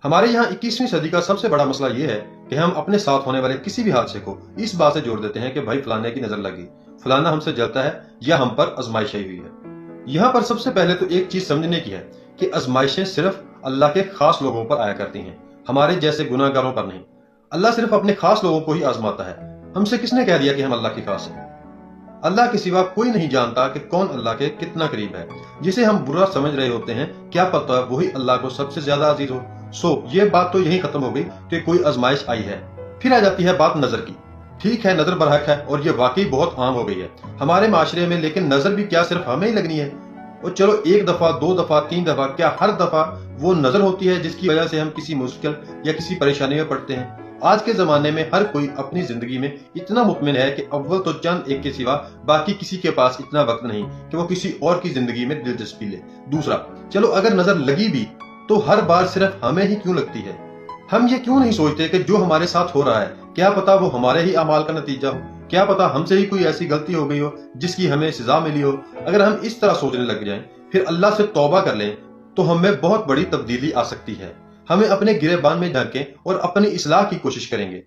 हमारे यहाँ 21वीं सदी का सबसे बड़ा मसला ये है कि हम अपने साथ होने वाले किसी भी हादसे को इस बात से जोड़ देते हैं कि भाई फलाने की नजर लगी, फलाना हमसे जलता है या हम पर आजमाइश आई हुई है। यहाँ पर सबसे पहले तो एक चीज समझने की है कि आजमाइशें सिर्फ अल्लाह के खास लोगों पर आया करती हैं, हमारे जैसे गुनाहगारों पर नहीं। अल्लाह सिर्फ अपने खास लोगों को ही आजमाता है। हमसे किसने कह दिया कि हम अल्लाह के खास हैं? अल्लाह के सिवा कोई नहीं जानता कि कौन अल्लाह के कितना करीब है। जिसे हम बुरा समझ रहे होते हैं, क्या पता वही अल्लाह को सबसे ज्यादा अजीज हो। ये बात तो यही खत्म हो गई कि कोई आजमाइश आई है। फिर आ जाती है बात नजर की। ठीक है, नजर बरहक है और ये वाकई बहुत आम हो गई है हमारे माशरे में, लेकिन नजर भी क्या सिर्फ हमें ही लगनी है? और चलो एक दफा, दो दफा, तीन दफा, क्या हर दफा वो नजर होती है जिसकी वजह से हम किसी मुश्किल या किसी परेशानी में पड़ते हैं? आज के जमाने में हर कोई अपनी जिंदगी में इतना मुतमिन है कि अव्वल तो चंद एक के सिवा बाकी किसी के पास इतना वक्त नहीं कि वो किसी और की जिंदगी में दिलचस्पी ले। दूसरा, चलो अगर नजर लगी भी तो हर बार सिर्फ हमें ही क्यों लगती है? हम ये क्यों नहीं सोचते कि जो हमारे साथ हो रहा है क्या पता वो हमारे ही अमाल का नतीजा हो, क्या पता हमसे ही कोई ऐसी गलती हो गई हो जिसकी हमें सजा मिली हो। अगर हम इस तरह सोचने लग जाएं, फिर अल्लाह से तौबा कर लें, तो हमें बहुत बड़ी तब्दीली आ सकती है। हमें अपने गिरेबान में झांकें और अपनी इस्लाह की कोशिश करेंगे।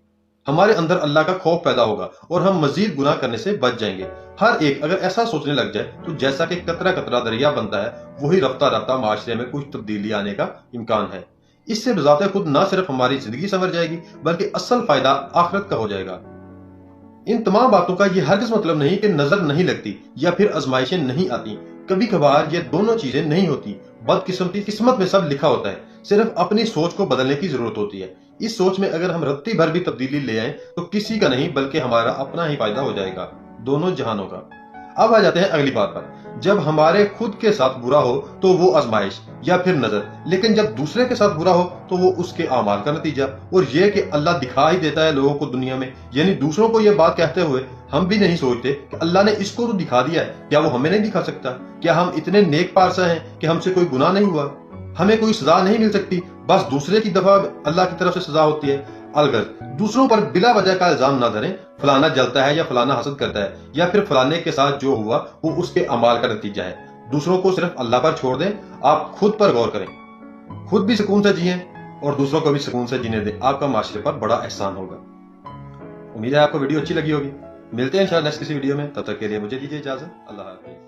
हमारे अंदर अल्लाह का खौफ पैदा होगा और हम मजीद गुनाह करने से बच जाएंगे। हर एक अगर ऐसा सोचने लग जाए तो जैसा कि कतरा कतरा दरिया बनता है, वही रफ्ता रफ्ता माशरे में कुछ तब्दीली आने का इम्कान है। इससे बजाते खुद न सिर्फ हमारी जिंदगी संवर जाएगी बल्कि असल फायदा आखिरत का हो जाएगा। इन तमाम बातों का ये हरगिज मतलब नहीं कि नजर नहीं लगती या फिर आजमाइशें नहीं आती। कभी कभार ये दोनों चीजें नहीं होती। बदकिस्मती किस्मत में सब लिखा होता है, सिर्फ अपनी सोच को बदलने की जरूरत होती है। इस सोच में अगर हम रत्ती भर भी तब्दीली ले आए तो किसी का नहीं बल्कि हमारा अपना ही फायदा हो जाएगा, दोनों जहानों का। अब आ जाते हैं अगली बात पर। जब हमारे खुद के साथ बुरा हो तो वो आजमाइश या फिर नजर, लेकिन जब दूसरे के साथ बुरा हो तो वो उसके आमाल का नतीजा। और ये कि अल्लाह दिखा ही देता है लोगों को दुनिया में, यानी दूसरों को ये बात कहते हुए हम भी नहीं सोचते कि अल्लाह ने इसको तो दिखा दिया है, क्या वो हमें नहीं दिखा सकता? क्या हम इतने नेक पारसा हैं कि हमसे कोई गुनाह नहीं हुआ, हमें कोई सजा नहीं मिल सकती? बस दूसरे की दफा अल्लाह की तरफ से सजा होती है। अलगद दूसरों पर बिला वजह का इल्जाम ना धरें, फलाना जलता है या फलाना हसद करता है या फिर फलाने के साथ जो हुआ वो उसके अमाल का नतीजा है। दूसरों को सिर्फ अल्लाह पर छोड़ दें, आप खुद पर गौर करें, खुद भी सुकून से जिएं और दूसरों को भी सुकून से जीने दें। आपका माशरे पर बड़ा एहसान होगा। उम्मीद है आपको वीडियो अच्छी लगी होगी। मिलते हैं इंशाल्लाह नेक्स्ट किसी वीडियो में, तब तक के लिए मुझे दीजिए इजाजत। अल्लाह हाफिज़।